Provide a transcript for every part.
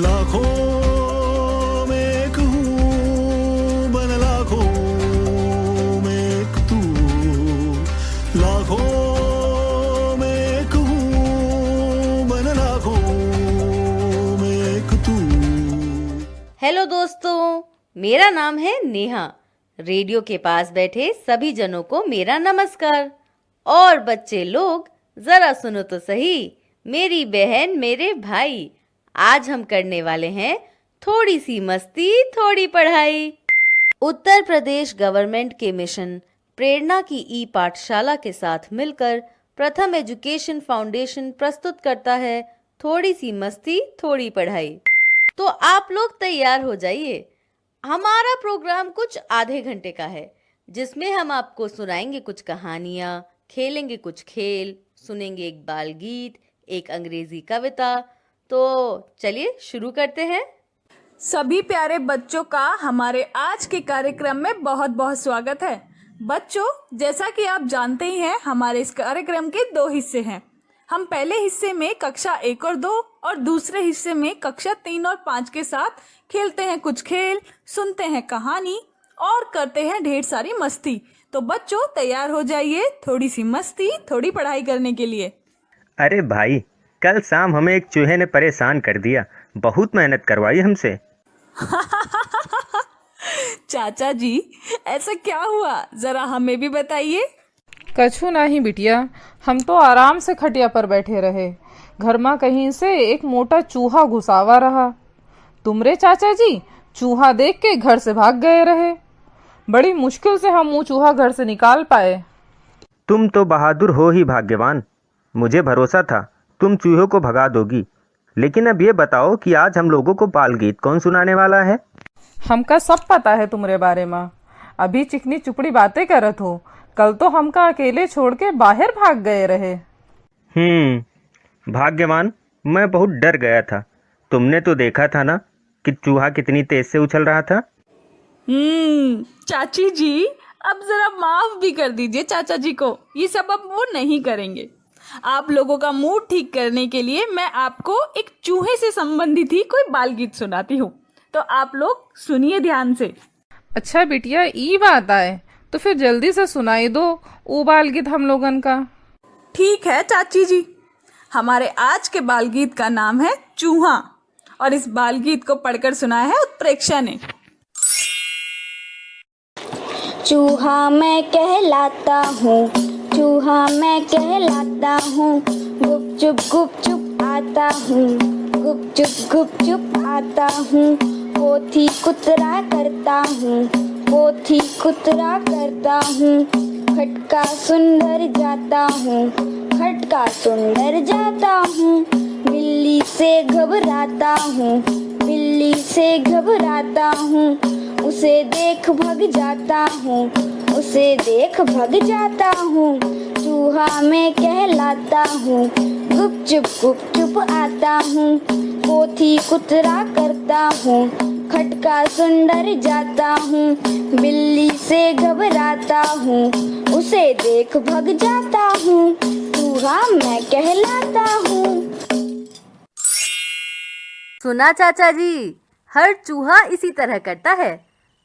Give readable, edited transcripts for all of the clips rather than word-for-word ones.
लाखों में एक हूँ, बन लाखों में एक तू, लाखों में एक हूँ, बन लाखों में एक तू। हेलो दोस्तों, मेरा नाम है नेहा। रेडियो के पास बैठे सभी जनों को मेरा नमस्कार। और बच्चे लोग जरा सुनो तो सही, मेरी बहन मेरे भाई, आज हम करने वाले हैं थोड़ी सी मस्ती थोड़ी पढ़ाई। उत्तर प्रदेश गवर्नमेंट के मिशन प्रेरणा की ई पाठशाला के साथ मिलकर प्रथम एजुकेशन फाउंडेशन प्रस्तुत करता है थोड़ी सी मस्ती थोड़ी पढ़ाई। तो आप लोग तैयार हो जाइए। हमारा प्रोग्राम कुछ आधे घंटे का है, जिसमें हम आपको सुनाएंगे कुछ कहानियाँ, खेलेंगे कुछ खेल, सुनेंगे एक बाल गीत, एक अंग्रेजी कविता। तो चलिए शुरू करते हैं। सभी प्यारे बच्चों का हमारे आज के कार्यक्रम में बहुत बहुत स्वागत है। बच्चों, जैसा कि आप जानते ही हैं, हमारे इस कार्यक्रम के 2 हिस्से हैं। हम पहले हिस्से में कक्षा 1 और 2 और दूसरे हिस्से में कक्षा 3 और 5 के साथ खेलते हैं कुछ खेल, सुनते हैं कहानी और करते हैं ढेर सारी मस्ती। तो बच्चों तैयार हो जाइए थोड़ी सी मस्ती थोड़ी पढ़ाई करने के लिए। अरे भाई, कल शाम हमें एक चूहे ने परेशान कर दिया, बहुत मेहनत करवाई हमसे। चाचा जी, ऐसा क्या हुआ, जरा हमें भी बताइए। कछु नहीं बिटिया, हम तो आराम से खटिया पर बैठे रहे। घर में कहीं से एक मोटा चूहा घुसावा रहा। तुमरे चाचा जी चूहा देख के घर से भाग गए रहे। बड़ी मुश्किल से हम वो चूहा घर से निकाल पाए। तुम तो बहादुर हो ही भाग्यवान। मुझे भरोसा था तुम चूहों को भगा दोगी। लेकिन अब ये बताओ कि आज हम लोगों को बाल गीत कौन सुनाने वाला है? हमका सब पता है तुम्हारे बारे में। अभी चिकनी चुपड़ी बातें करत हो। कल तो हमका अकेले छोड़ के बाहर भाग गए रहे। भाग्यवान, मैं बहुत डर गया था। तुमने तो देखा था ना कि चूहा कितनी तेज से उछल रहा था। चाची जी, अब जरा माफ भी कर दीजिए चाचा जी को। ये सब अब वो नहीं करेंगे। आप लोगों का मूड ठीक करने के लिए मैं आपको एक चूहे से संबंधित ही कोई बाल गीत सुनाती हूँ। तो आप लोग सुनिए ध्यान से। अच्छा बिटिया, ई बात आए तो फिर जल्दी से सुनाई दो वो बाल गीत हम लोगन का। ठीक है चाची जी। हमारे आज के बाल गीत का नाम है चूहा और इस बाल गीत को पढ़कर सुनाया है उत्प्रेक्षा ने। चूहा मैं कहलाता हूँ, चूहा मैं कहलाता हूँ, गुप चुप आता हूँ, गुप चुप आता हूँ, पोथी कुतरा करता हूँ, पोथी कुतरा करता हूँ, खटका सुंदर जाता हूँ, खटका सुंदर जाता हूँ, बिल्ली से घबराता हूँ, बिल्ली से घबराता हूँ, उसे देख भग जाता हूँ, उसे देख भग जाता हूँ, चूहा मैं कहलाता हूँ, गुप चुप आता हूँ, पोथी कुतरा करता हूँ, खटका सुंदर जाता हूँ, बिल्ली से घबराता हूँ, उसे देख भग जाता हूँ, चूहा मैं कहलाता हूँ। सुना चाचा जी, हर चूहा इसी तरह करता है।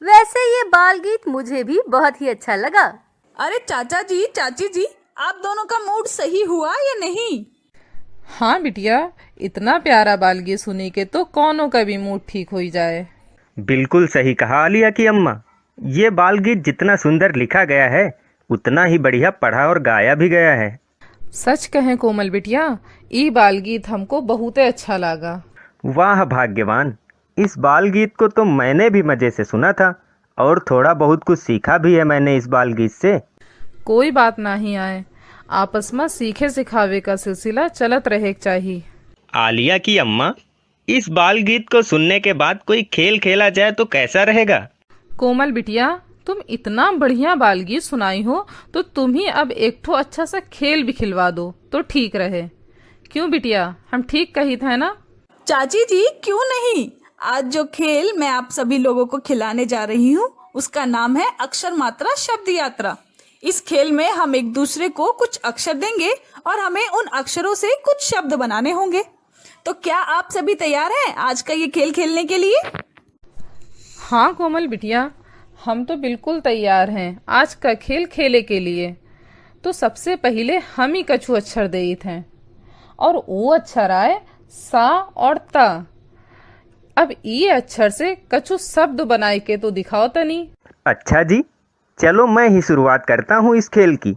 वैसे ये बाल गीत मुझे भी बहुत ही अच्छा लगा। अरे चाचा जी, चाची जी, आप दोनों का मूड सही हुआ या नहीं? हाँ बिटिया, इतना प्यारा बाल गीत सुनी के तो कौनों का भी मूड ठीक हो जाए। बिल्कुल सही कहा आलिया की अम्मा। ये बाल गीत जितना सुंदर लिखा गया है, उतना ही बढ़िया पढ़ा और गाया भी गया है। सच कहें कोमल बिटिया, ई बाल गीत हमको बहुत अच्छा लगा। वाह भाग्यवान, इस बाल गीत को तो मैंने भी मजे से सुना था और थोड़ा बहुत कुछ सीखा भी है मैंने इस बाल गीत से। कोई बात नहीं आए, आपस में सीखे सिखावे का सिलसिला चलत रहे चाहिए। आलिया की अम्मा, इस बाल गीत को सुनने के बाद कोई खेल खेला जाए तो कैसा रहेगा? कोमल बिटिया, तुम इतना बढ़िया बाल गीत सुनाई हो तो तुम ही अब एक ठो अच्छा सा खेल भी खिलवा दो तो ठीक रहे। क्यों बिटिया, हम ठीक कही थे ना? चाची जी, क्यों नहीं। आज जो खेल मैं आप सभी लोगों को खिलाने जा रही हूँ उसका नाम है अक्षर मात्रा शब्द यात्रा। इस खेल में हम एक दूसरे को कुछ अक्षर देंगे और हमें उन अक्षरों से कुछ शब्द बनाने होंगे। तो क्या आप सभी तैयार हैं आज का ये खेल खेलने के लिए? हाँ कोमल बिटिया, हम तो बिल्कुल तैयार हैं आज का खेल खेले के लिए। तो सबसे पहले हम ही कछु अक्षर देत हैं और वो अक्षर आए सा और ता। अब ये अक्षर से कछु शब्द बनाए के तो दिखाओ तनी। अच्छा जी, चलो मैं ही शुरुआत करता हूँ इस खेल की।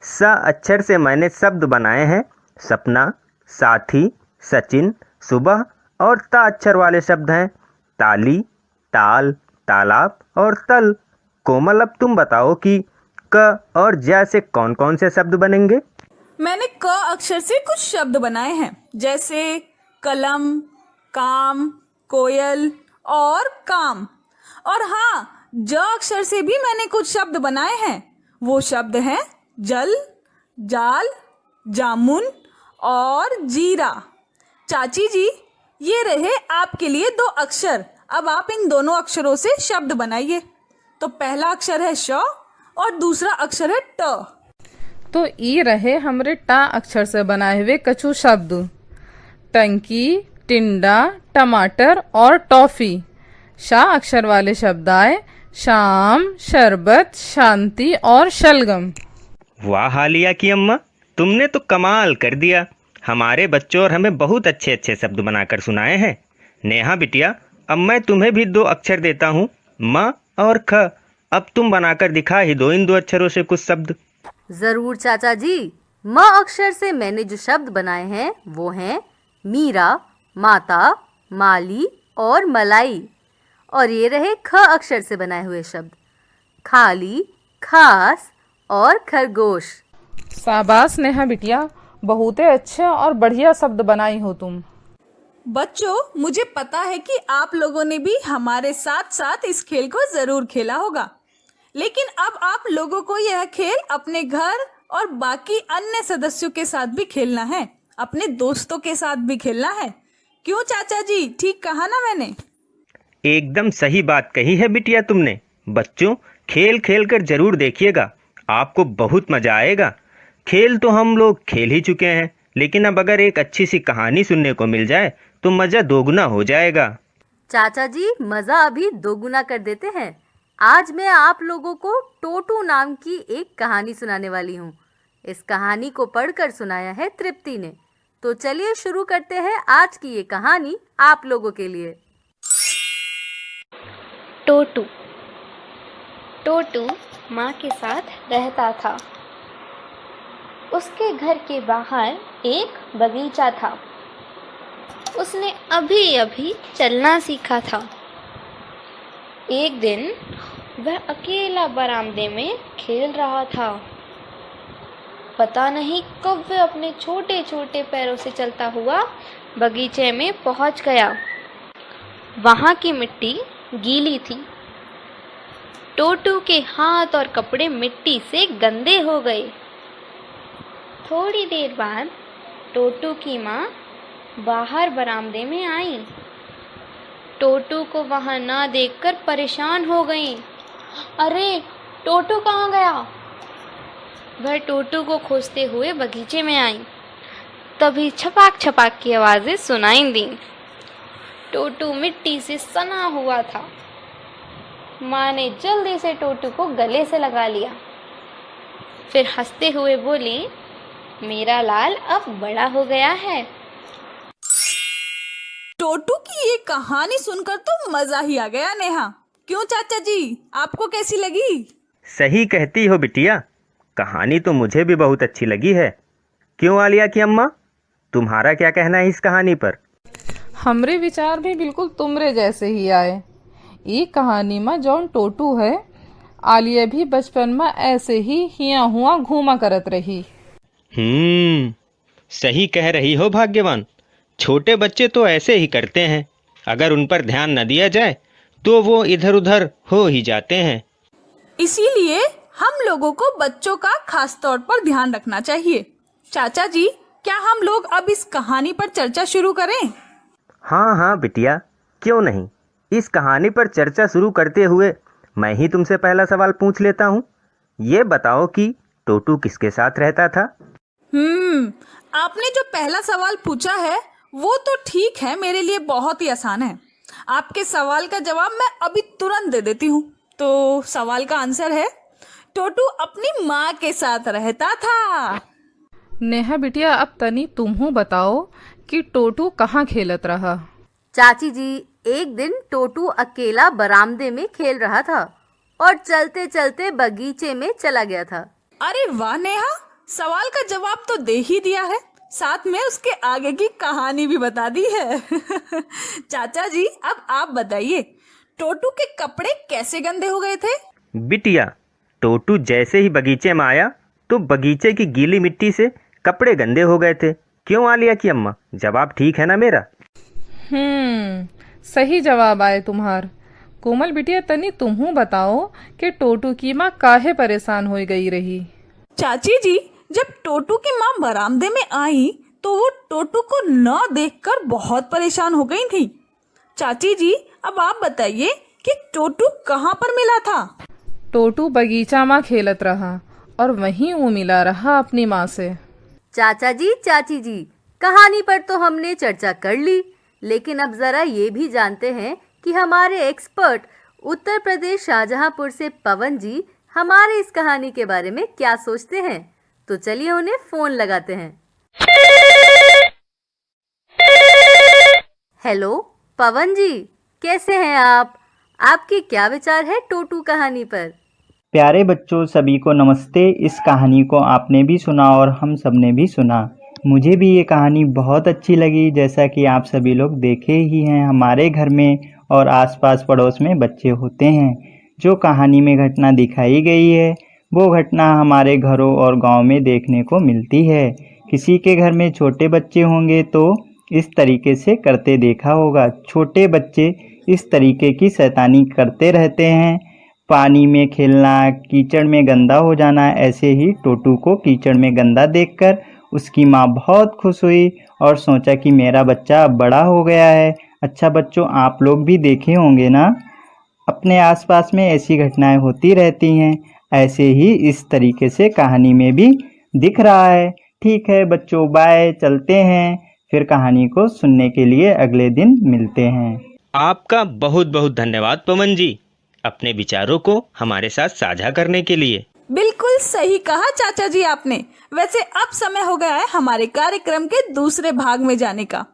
स अक्षर से मैंने शब्द बनाए हैं सपना, साथी, सचिन, सुबह, और ता अक्षर वाले शब्द हैं ताली, ताल, तालाब और तल। कोमल, अब तुम बताओ कि क और ज से कौन कौन से शब्द बनेंगे? मैंने क अक्षर से कुछ शब्द बनाए हैं, जैसे कलम, काम, कोयल और काम। और हाँ, ज अक्षर से भी मैंने कुछ शब्द बनाए हैं। वो शब्द हैं जल, जाल, जामुन और जीरा। चाची जी, ये रहे आपके लिए 2 अक्षर। अब आप इन दोनों अक्षरों से शब्द बनाइए। तो पहला अक्षर है श और दूसरा अक्षर है ट। तो ई रहे हमरे टा अक्षर से बनाए हुए कछु शब्द। टंकी, टिंडा, टमाटर और टॉफी। शा अक्षर वाले शब्द आए शाम, शरबत, शांति और शलगम। वाह हालिया की अम्मा, तुमने तो कमाल कर दिया। हमारे बच्चों और हमें बहुत अच्छे अच्छे शब्द बनाकर सुनाए हैं। नेहा बिटिया, अब मैं तुम्हें भी 2 अक्षर देता हूँ, म और ख। अब तुम बनाकर दिखा ही दो इन 2 अक्षरों से कुछ शब्द। जरूर चाचा जी। म अक्षर से मैंने जो शब्द बनाए हैं वो हैं मीरा, माता, माली और मलाई। और ये रहे ख अक्षर से बनाए हुए शब्द खाली, खास और खरगोश। शाबाश नेहा बिटिया, बहुते अच्छे और बढ़िया शब्द बनाई हो तुम। बच्चों, मुझे पता है कि आप लोगों ने भी हमारे साथ साथ इस खेल को जरूर खेला होगा, लेकिन अब आप लोगों को यह खेल अपने घर और बाकी अन्य सदस्यों के साथ भी खेलना है, अपने दोस्तों के साथ भी खेलना है। क्यों चाचा जी, ठीक कहा ना मैंने? एकदम सही बात कही है बिटिया तुमने। बच्चों, खेल खेल कर जरूर देखिएगा, आपको बहुत मजा आएगा। खेल तो हम लोग खेल ही चुके हैं, लेकिन अब अगर एक अच्छी सी कहानी सुनने को मिल जाए तो मजा दोगुना हो जाएगा। चाचा जी, मजा अभी दोगुना कर देते हैं। आज मैं आप लोगों को टोटू नाम की एक कहानी सुनाने वाली हूँ। इस कहानी को पढ़कर सुनाया है तृप्ति ने। तो चलिए शुरू करते हैं आज की ये कहानी आप लोगों के लिए। टोटू। टोटू माँ के साथ रहता था। उसके घर के बाहर एक बगीचा था। उसने अभी अभी चलना सीखा था। एक दिन वह अकेला बरामदे में खेल रहा था। पता नहीं कब वह अपने छोटे छोटे पैरों से चलता हुआ बगीचे में पहुंच गया। वहां की मिट्टी गीली थी। टोटू के हाथ और कपड़े मिट्टी से गंदे हो गए। थोड़ी देर बाद टोटू की माँ बाहर बरामदे में आई। टोटू को वहां ना देखकर परेशान हो गई। अरे, टोटू कहाँ गया? वह टोटू को खोजते हुए बगीचे में आई। तभी छपाक छपाक की आवाजें सुनाई दी। टोटू मिट्टी से सना हुआ था। माँ ने जल्दी से टोटू को गले से लगा लिया। फिर हंसते हुए बोली, मेरा लाल अब बड़ा हो गया है। टोटू की ये कहानी सुनकर तो मजा ही आ गया नेहा। क्यों चाचा जी, आपको कैसी लगी? सही कहती हो बिटिया, कहानी तो मुझे भी बहुत अच्छी लगी है। क्यों आलिया की अम्मा, तुम्हारा क्या कहना है इस कहानी पर? हमरे विचार भी बिल्कुल तुमरे जैसे ही आए। ये कहानी में जौन टोटू है, आलिया भी बचपन में ऐसे ही हिया हुआ घूमा करत रही। सही कह रही हो भाग्यवान। छोटे बच्चे तो ऐसे ही करते हैं, अगर उन पर ध्यान न दिया जाए तो वो इधर उधर हो ही जाते हैं। इसीलिए हम लोगों को बच्चों का खास तौर पर ध्यान रखना चाहिए। चाचा जी, क्या हम लोग अब इस कहानी पर चर्चा शुरू करें? हाँ बिटिया, क्यों नहीं। इस कहानी पर चर्चा शुरू करते हुए मैं ही तुमसे पहला सवाल पूछ लेता हूँ। ये बताओ कि टोटू किसके साथ रहता था? आपने जो पहला सवाल पूछा है वो तो ठीक है, मेरे लिए बहुत ही आसान है। आपके सवाल का जवाब मैं अभी तुरंत दे देती हूँ। तो सवाल का आंसर है, टोटू अपनी माँ के साथ रहता था। नेहा बिटिया, अब तनी तुमहू बताओ कि टोटू कहाँ खेलत रहा। चाची जी, एक दिन टोटू अकेला बरामदे में खेल रहा था और चलते चलते बगीचे में चला गया था। अरे वाह नेहा, सवाल का जवाब तो दे ही दिया है, साथ में उसके आगे की कहानी भी बता दी है। चाचा जी, अब आप बताइए, टोटू के कपड़े कैसे गंदे हो गए थे? बिटिया, टोटू जैसे ही बगीचे में आया तो बगीचे की गीली मिट्टी से कपड़े गंदे हो गए थे। क्यों आलिया की अम्मा, जवाब ठीक है ना मेरा? सही जवाब आए तुम्हार। कोमल बिटिया, तनी तुमहू बताओ कि टोटू की माँ काहे परेशान हो गई रही। चाची जी, जब टोटू की माँ बरामदे में आई तो वो टोटू को न देखकर बहुत परेशान हो गई थी। चाची जी, अब आप बताइए कि टोटू कहाँ पर मिला था? टोटू बगीचा में खेलत रहा और वहीं वो मिला रहा अपनी माँ से। चाचा जी, चाची जी, कहानी पर तो हमने चर्चा कर ली, लेकिन अब जरा ये भी जानते हैं कि हमारे एक्सपर्ट उत्तर प्रदेश शाहजहांपुर से पवन जी हमारे इस कहानी के बारे में क्या सोचते हैं। तो चलिए उन्हें फोन लगाते हैं। हेलो पवन जी, कैसे हैं आप? आपके क्या विचार है टोटू कहानी पर? प्यारे बच्चों, सभी को नमस्ते। इस कहानी को आपने भी सुना और हम सब ने भी सुना। मुझे भी ये कहानी बहुत अच्छी लगी। जैसा कि आप सभी लोग देखे ही हैं, हमारे घर में और आसपास पड़ोस में बच्चे होते हैं। जो कहानी में घटना दिखाई गई है वो घटना हमारे घरों और गांव में देखने को मिलती है। किसी के घर में छोटे बच्चे होंगे तो इस तरीके से करते देखा होगा। छोटे बच्चे इस तरीके की शैतानी करते रहते हैं। पानी में खेलना, कीचड़ में गंदा हो जाना। ऐसे ही टोटू को कीचड़ में गंदा देखकर उसकी माँ बहुत खुश हुई और सोचा कि मेरा बच्चा अब बड़ा हो गया है। अच्छा बच्चों, आप लोग भी देखे होंगे ना, अपने आसपास में ऐसी घटनाएं होती रहती हैं। ऐसे ही इस तरीके से कहानी में भी दिख रहा है। ठीक है बच्चों, बाय, चलते हैं। फिर कहानी को सुनने के लिए अगले दिन मिलते हैं। आपका बहुत बहुत धन्यवाद पवन जी, अपने विचारों को हमारे साथ साझा करने के लिए। बिल्कुल सही कहा चाचा जी आपने। वैसे अब समय हो गया है हमारे कार्यक्रम के दूसरे भाग में जाने का।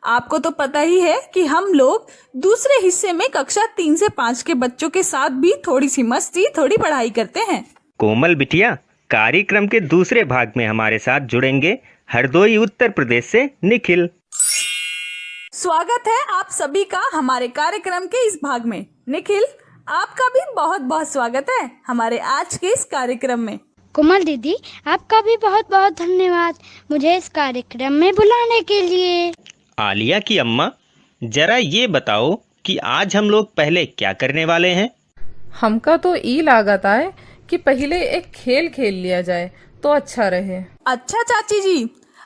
आपको तो पता ही है कि हम लोग दूसरे हिस्से में कक्षा 3 से 5 के बच्चों के साथ भी थोड़ी सी मस्ती, थोड़ी पढ़ाई करते हैं। कोमल बिटिया, कार्यक्रम के दूसरे भाग में हमारे साथ जुड़ेंगे हरदोई उत्तर प्रदेश से निखिल। स्वागत है आप सभी का हमारे कार्यक्रम के इस भाग में। निखिल, आपका भी बहुत बहुत स्वागत है हमारे आज के इस कार्यक्रम में। कोमल दीदी, आपका भी बहुत बहुत धन्यवाद मुझे इस कार्यक्रम में बुलाने के लिए। आलिया की अम्मा, जरा ये बताओ कि आज हम लोग पहले क्या करने वाले हैं? हमका तो ई लागत आए कि पहले एक खेल खेल लिया जाए तो अच्छा रहे। अच्छा चाची जी,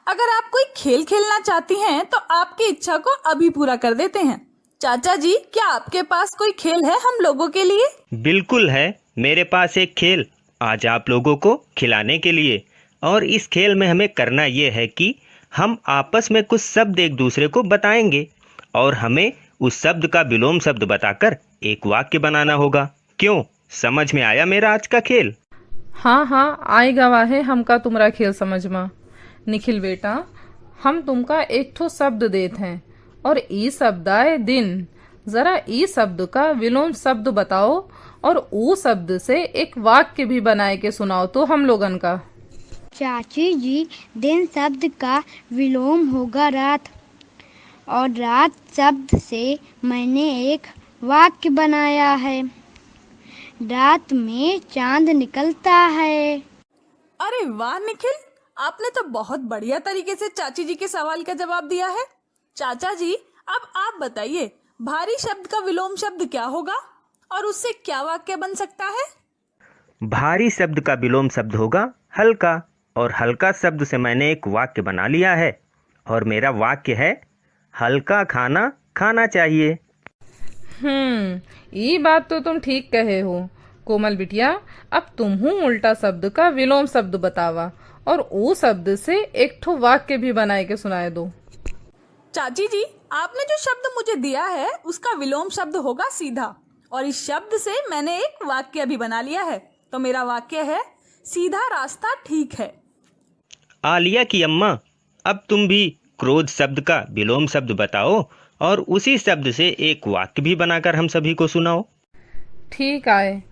अगर आप कोई खेल खेलना चाहती हैं तो आपकी इच्छा को अभी पूरा कर देते हैं। चाचा जी, क्या आपके पास कोई खेल है हम लोगों के लिए? बिल्कुल है, मेरे पास एक खेल आज आप लोगों को खिलाने के लिए। और इस खेल में हमें करना ये है कि हम आपस में कुछ शब्द एक दूसरे को बताएंगे और हमें उस शब्द का विलोम शब्द बताकर एक वाक्य बनाना होगा। क्यों, समझ में आया मेरा आज का खेल? हाँ, आए गवा है हमका तुमरा खेल समझ में। निखिल बेटा, हम तुमका एक ठो शब्द देते हैं और ई शब्द आए दिन। जरा ई शब्द का विलोम शब्द बताओ और ऊ शब्द से एक वाक्य भी बनाए के सुनाओ तो हम लोगन का। चाची जी, दिन शब्द का विलोम होगा रात, और रात शब्द से मैंने एक वाक्य बनाया है। रात में चांद निकलता है। अरे वाह निखिल, आपने तो बहुत बढ़िया तरीके से चाची जी के सवाल का जवाब दिया है। चाचा जी, अब आप बताइए, भारी शब्द का विलोम शब्द क्या होगा और उससे क्या वाक्य बन सकता है? भारी शब्द का विलोम शब्द होगा हल्का, और हल्का शब्द से मैंने एक वाक्य बना लिया है और मेरा वाक्य है हल्का खाना खाना चाहिए। ये बात तो तुम ठीक कहे हो। कोमल बिटिया, अब तुमहू उल्टा शब्द का विलोम शब्द बतावा और वो शब्द से एक ठो वाक्य भी बनाए के सुनाए दो। चाची जी, आपने जो शब्द मुझे दिया है उसका विलोम शब्द होगा सीधा, और इस शब्द से मैंने एक वाक्य भी बना लिया है। तो मेरा वाक्य है, सीधा रास्ता ठीक है। आलिया की अम्मा, अब तुम भी क्रोध शब्द का विलोम शब्द बताओ और उसी शब्द से एक वाक्य भी बनाकर हम सभी को सुनाओ। ठीक आए।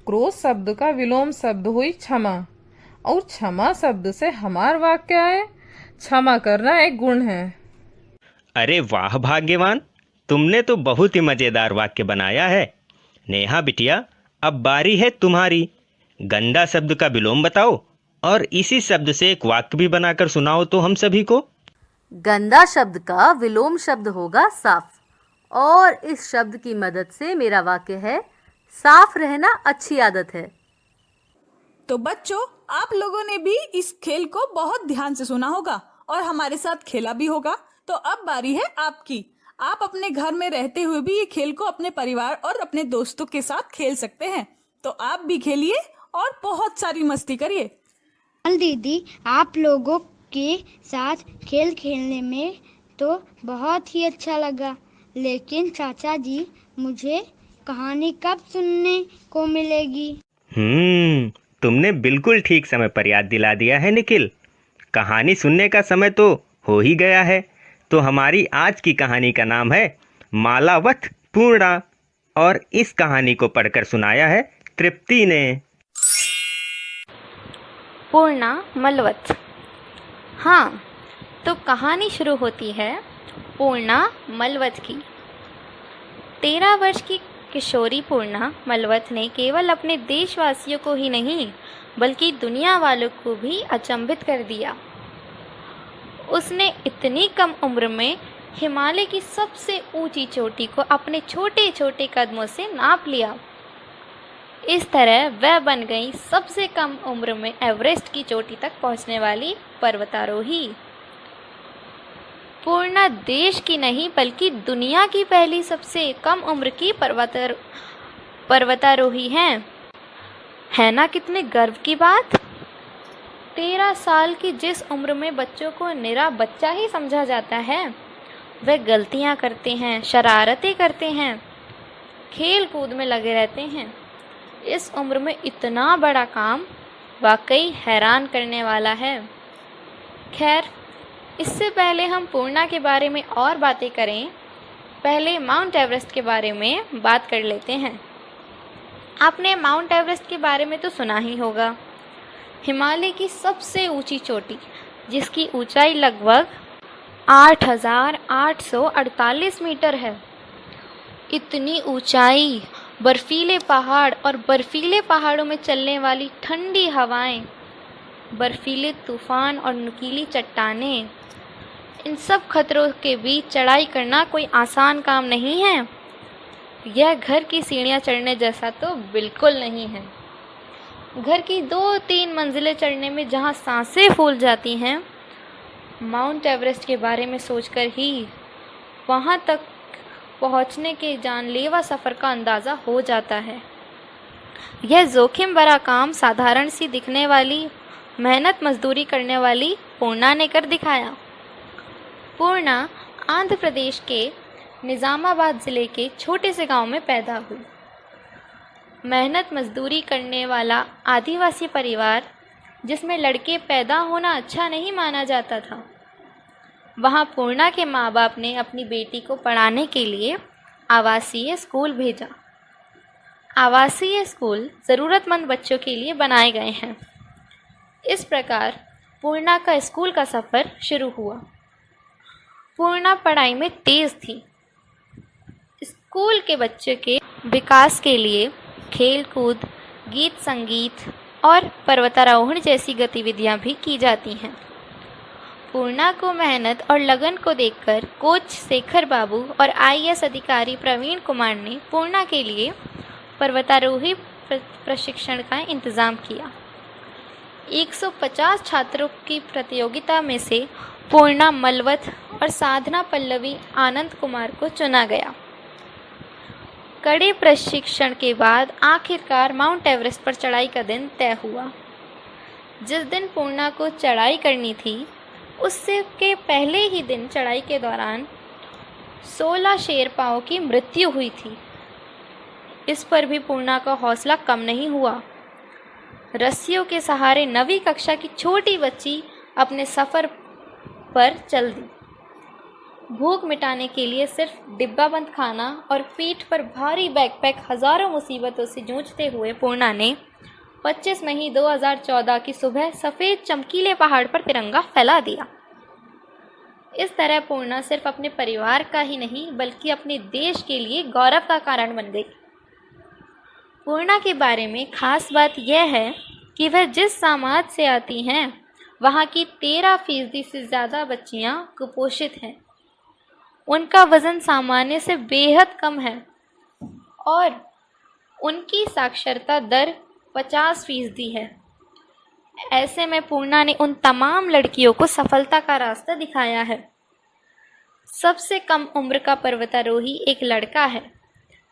क्रोध शब्द का विलोम शब्द हुई क्षमा, और क्षमा शब्द से हमार वाक्य आए, क्षमा करना एक गुण है। अरे वाह भाग्यवान, तुमने तो बहुत ही मजेदार वाक्य बनाया है। नेहा बिटिया, अब बारी है तुम्हारी। गंदा शब्द का विलोम बताओ और इसी शब्द से एक वाक्य भी बनाकर सुनाओ तो हम सभी को। गंदा शब्द का विलोम शब्द होगा साफ, और इस शब्द की मदद से मेरा वाक्य है, साफ रहना अच्छी आदत है। तो बच्चों, आप लोगों ने भी इस खेल को बहुत ध्यान से सुना होगा और हमारे साथ खेला भी होगा। तो अब बारी है आपकी। आप अपने घर में रहते हुए भी ये खेल को अपने परिवार और अपने दोस्तों के साथ खेल सकते हैं। तो आप भी खेलिए और बहुत सारी मस्ती करिए। दीदी, आप लोगों के साथ खेल खेलने में तो बहुत ही अच्छा लगा, लेकिन चाचा जी, मुझे कहानी कब सुनने को मिलेगी? तुमने बिल्कुल ठीक समय पर याद दिला दिया है निखिल। कहानी सुनने का समय तो हो ही गया है। तो हमारी आज की कहानी का नाम है मालावत पूर्णा, और इस कहानी को पढ़कर सुनाया है तृप्ति ने। पूर्णा मलवत। हाँ, तो कहानी शुरू होती है पूर्णा मलवत की। 13 वर्ष की किशोरी पूर्णा मलवत ने केवल अपने देशवासियों को ही नहीं बल्कि दुनिया वालों को भी अचंभित कर दिया। उसने इतनी कम उम्र में हिमालय की सबसे ऊंची चोटी को अपने छोटे छोटे कदमों से नाप लिया। इस तरह वह बन गई सबसे कम उम्र में एवरेस्ट की चोटी तक पहुंचने वाली पर्वतारोही। पूर्णा देश की नहीं बल्कि दुनिया की पहली सबसे कम उम्र की पर्वतारोही हैं। है ना कितने गर्व की बात। 13 साल की जिस उम्र में बच्चों को निरा बच्चा ही समझा जाता है, वे गलतियां करते हैं, शरारतें करते हैं, खेल कूद में लगे रहते हैं। इस उम्र में इतना बड़ा काम वाकई हैरान करने वाला है। खैर, इससे पहले हम पूर्णा के बारे में और बातें करें, पहले माउंट एवरेस्ट के बारे में बात कर लेते हैं। आपने माउंट एवरेस्ट के बारे में तो सुना ही होगा। हिमालय की सबसे ऊंची चोटी, जिसकी ऊंचाई लगभग 8,848 मीटर है। इतनी ऊंचाई, बर्फीले पहाड़ और बर्फीले पहाड़ों में चलने वाली ठंडी हवाएं, बर्फीले तूफान और नुकीली चट्टानें, इन सब खतरों के बीच चढ़ाई करना कोई आसान काम नहीं है। यह घर की सीढ़ियाँ चढ़ने जैसा तो बिल्कुल नहीं है। घर की 2-3 मंजिलें चढ़ने में जहाँ सांसें फूल जाती हैं, माउंट एवरेस्ट के बारे में सोचकर ही वहाँ तक पहुँचने के जानलेवा सफ़र का अंदाज़ा हो जाता है। यह जोखिम भरा काम साधारण सी दिखने वाली, मेहनत मजदूरी करने वाली पूर्णा ने कर दिखाया। पूर्णा आंध्र प्रदेश के निज़ामाबाद ज़िले के छोटे से गांव में पैदा हुई। मेहनत मजदूरी करने वाला आदिवासी परिवार, जिसमें लड़के पैदा होना अच्छा नहीं माना जाता था, वहाँ पूर्णा के माँ बाप ने अपनी बेटी को पढ़ाने के लिए आवासीय स्कूल भेजा। आवासीय स्कूल ज़रूरतमंद बच्चों के लिए बनाए गए हैं। इस प्रकार पूर्णा का स्कूल का सफ़र शुरू हुआ। पूर्णा पढ़ाई में तेज़ थी। स्कूल के बच्चों के विकास के लिए खेल कूद, गीत संगीत और पर्वतारोहण जैसी गतिविधियां भी की जाती हैं। पूर्णा को मेहनत और लगन को देखकर कोच शेखर बाबू और IAS अधिकारी प्रवीण कुमार ने पूर्णा के लिए पर्वतारोही प्रशिक्षण का इंतज़ाम किया। 150 छात्रों की प्रतियोगिता में से पूर्णा मलवत और साधना पल्लवी आनंद कुमार को चुना गया। कड़े प्रशिक्षण के बाद आखिरकार माउंट एवरेस्ट पर चढ़ाई का दिन तय हुआ। जिस दिन पूर्णा को चढ़ाई करनी थी, उससे के पहले ही दिन चढ़ाई के दौरान 16 शेरपाओं की मृत्यु हुई थी। इस पर भी पूर्णा का हौसला कम नहीं हुआ। रस्सियों के सहारे 9वीं कक्षा की छोटी बच्ची अपने सफ़र पर चल दी। भूख मिटाने के लिए सिर्फ डिब्बाबंद खाना और पीठ पर भारी बैकपैक हज़ारों मुसीबतों से जूझते हुए पूर्णा ने 25 मई 2014 की सुबह सफ़ेद चमकीले पहाड़ पर तिरंगा फैला दिया। इस तरह पूर्णा सिर्फ अपने परिवार का ही नहीं बल्कि अपने देश के लिए गौरव का कारण बन गई। पूर्णा के बारे में खास बात यह है कि वह जिस समाज से आती हैं वहाँ की 13% से ज़्यादा बच्चियाँ कुपोषित हैं। उनका वज़न सामान्य से बेहद कम है और उनकी साक्षरता दर 50% है। ऐसे में पूर्णा ने उन तमाम लड़कियों को सफलता का रास्ता दिखाया है। सबसे कम उम्र का पर्वतारोही एक लड़का है।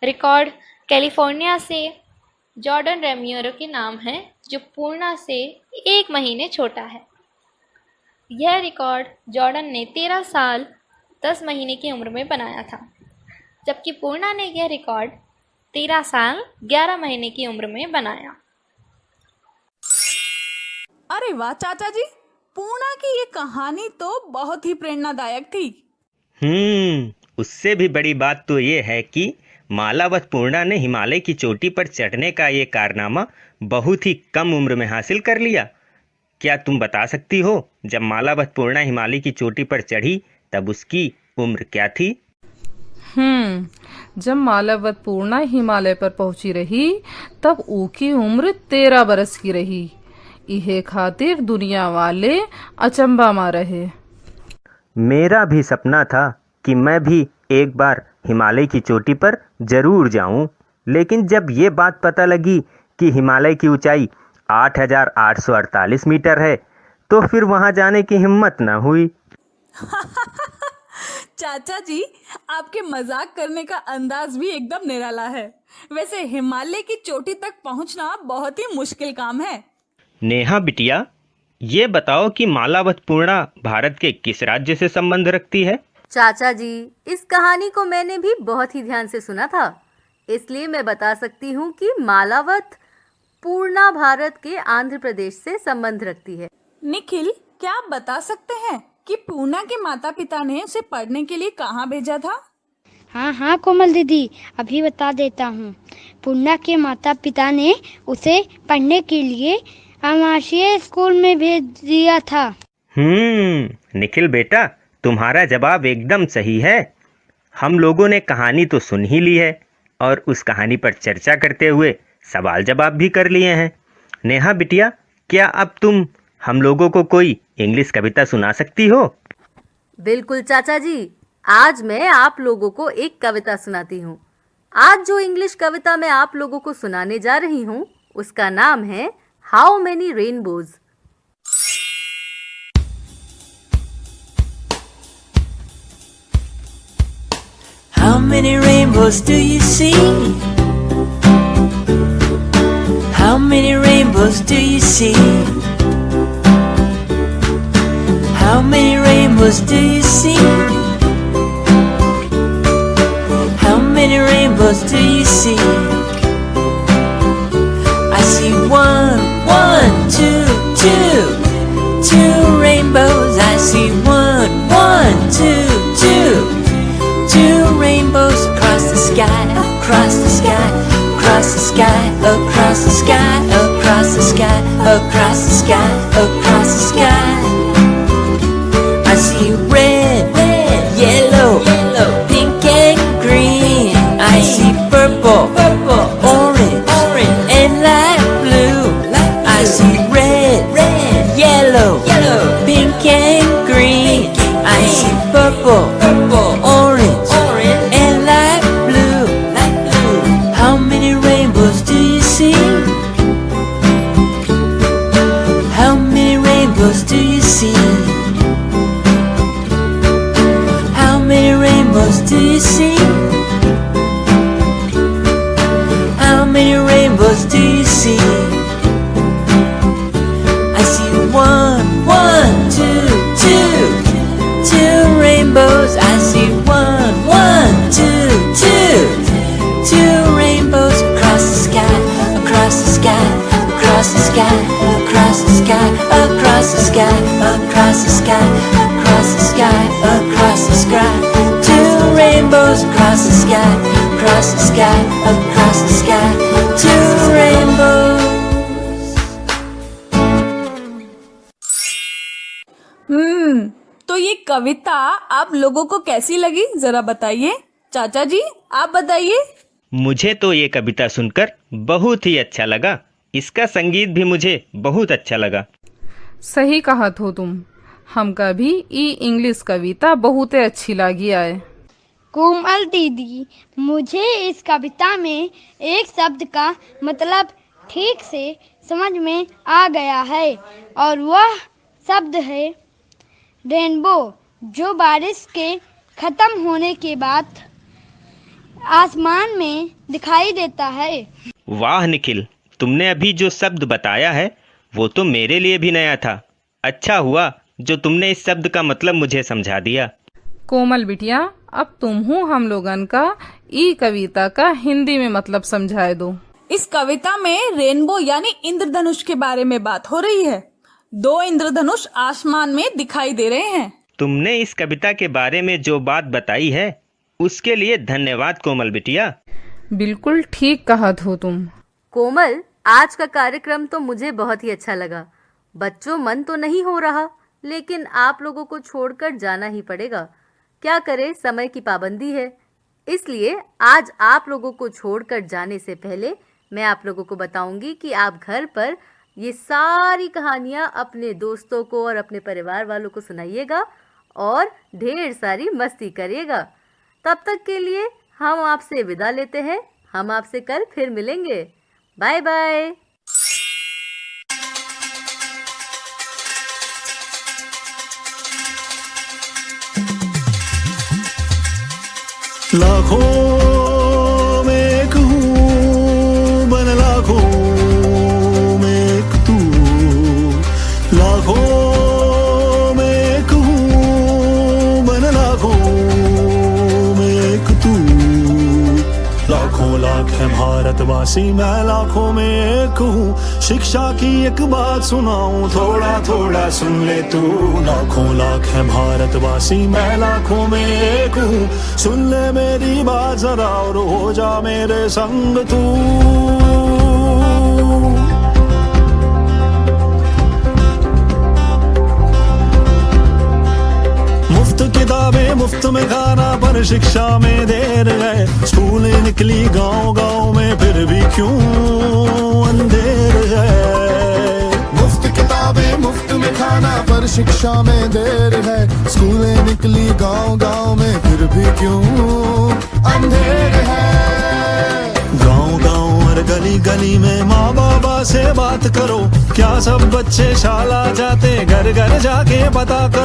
रिकॉर्ड कैलिफोर्निया से जॉर्डन रेमियोरो के नाम है, जो पूर्णा से 1 महीने छोटा है। यह रिकॉर्ड जॉर्डन ने 13 साल 10 महीने की उम्र में बनाया था, जबकि पूर्णा ने यह रिकॉर्ड 13 साल 11 महीने की उम्र में बनाया। अरे वाह चाचा जी, पूर्णा की ये कहानी तो बहुत ही प्रेरणादायक थी। उससे भी बड़ी बात तो ये है कि मालावत पूर्णा ने हिमालय की चोटी पर चढ़ने का ये कारनामा बहुत ही कम उम्र में हासिल कर लिया। क्या तुम बता सकती हो, जब मालावत पूर्णा हिमालय की चोटी पर चढ़ी तब उसकी उम्र क्या थी? जब मालावत पूर्णा हिमालय पर पहुंची रही तब ऊकी उम्र 13 बरस की रही। इहे खातिर दुनिया वाले अचंबा में रहे। मेरा भी सपना था कि मैं भी एक बार हिमालय की चोटी पर जरूर जाऊं, लेकिन जब ये बात पता लगी कि हिमालय की ऊंचाई 8,848 मीटर है तो फिर वहां जाने की हिम्मत न हुई। चाचा जी, आपके मजाक करने का अंदाज भी एकदम निराला है। वैसे हिमालय की चोटी तक पहुंचना बहुत ही मुश्किल काम है। नेहा बिटिया, ये बताओ कि मालावत पूर्णा भारत के किस राज्य से संबंध रखती है? चाचा जी, इस कहानी को मैंने भी बहुत ही ध्यान से सुना था, इसलिए मैं बता सकती हूँ कि मालावत पूर्णा भारत के आंध्र प्रदेश से संबंध रखती है। निखिल, क्या आप बता सकते हैं कि पूर्णा के माता पिता ने उसे पढ़ने के लिए कहाँ भेजा था? हाँ कोमल दीदी, अभी बता देता हूँ। पूर्णा के माता पिता ने उसे पढ़ने के लिए आवासीय स्कूल में भेज दिया था। निखिल बेटा, तुम्हारा जवाब एकदम सही है। हम लोगों ने कहानी तो सुन ही ली है और उस कहानी पर चर्चा करते हुए सवाल जवाब भी कर लिए हैं। नेहा बिटिया, क्या अब तुम हम लोगों को कोई इंग्लिश कविता सुना सकती हो? बिल्कुल चाचा जी, आज मैं आप लोगों को एक कविता सुनाती हूँ। आज जो इंग्लिश कविता मैं आप लोगों को सुनाने जा रही हूँ उसका नाम है how many rainbows. How many rainbows do you see? How many rainbows do you see? How many rainbows do you see? How many rainbows do you see? I see one, two rainbows. I see one, two rainbows across the sky, across the sky, across the sky, across the sky, across the sky, across the sky, across the sky. I see red, yellow, pink and green. I see purple, orange, and light blue. I see red, yellow, pink and green. I see purple, orange, and light blue. How many rainbows do you see? How many rainbows do you see? How many rainbows do you see? How many rainbows do you see? I see one, two, across the sky, across the sky, across the sky, across the sky, across the sky. Two rainbows across the sky, across the sky, across the sky. Two rainbows. तो ये कविता आप लोगों को कैसी लगी जरा बताइए। चाचा जी आप बताइए। मुझे तो ये कविता सुनकर बहुत ही अच्छा लगा। इसका संगीत भी मुझे बहुत अच्छा लगा। सही कहा तो तुम, हमका भी ई इंग्लिश कविता बहुत अच्छी लगी आए। कोमल दीदी, मुझे इस कविता में एक शब्द का मतलब ठीक से समझ में आ गया है और वह शब्द है रेनबो, जो बारिश के खत्म होने के बाद आसमान में दिखाई देता है। वाह निखिल, तुमने अभी जो शब्द बताया है वो तो मेरे लिए भी नया था। अच्छा हुआ जो तुमने इस शब्द का मतलब मुझे समझा दिया। कोमल बिटिया, अब तुम हो हम लोगन का ई कविता का हिंदी में मतलब समझाए दो। इस कविता में रेनबो यानी इंद्रधनुष के बारे में बात हो रही है। 2 इंद्रधनुष आसमान में दिखाई दे रहे हैं। तुमने इस कविता के बारे में जो बात बताई है उसके लिए धन्यवाद कोमल बिटिया। बिल्कुल ठीक कहा हो तुम। कोमल, आज का कार्यक्रम तो मुझे बहुत ही अच्छा लगा। बच्चों, मन तो नहीं हो रहा, लेकिन आप लोगों को छोड़कर जाना ही पड़ेगा। क्या करें, समय की पाबंदी है। इसलिए आज आप लोगों को छोड़कर जाने से पहले मैं आप लोगों को बताऊंगी कि आप घर पर ये सारी कहानियाँ अपने दोस्तों को और अपने परिवार वालों को सुनाइएगा और ढेर सारी मस्ती करिएगा। तब तक के लिए हम आपसे विदा लेते हैं। हम आपसे कल फिर मिलेंगे। Bye bye. लाखों में एक हूँ, बन लाखों में एक तू। लाखों में एक हूँ, बन लाखों में एक तू। लाखों लाख है भारतवासी, मैं लाखों में एक हूँ। शिक्षा की एक बात सुनाऊं, थोड़ा थोड़ा सुन ले तू। लाखों लाख है भारतवासी, मैं लाखों में एक हूँ। सुन ले मेरी बात जरा और हो जा मेरे संग तू। मुफ्त किताबें मुफ्त में खाना, पर शिक्षा में देर है। स्कूलें निकली गांव गांव में, फिर भी क्यों अंधेर है। मुफ्त किताबें मुफ्त में खाना, पर शिक्षा में देर है। स्कूलें निकली गांव गांव में, फिर भी क्यों अंधेर है। गांव गांव और गली गली में माँ बाबा से बात करो। क्या सब बच्चे शाला जाते, घर घर जाके पता करो।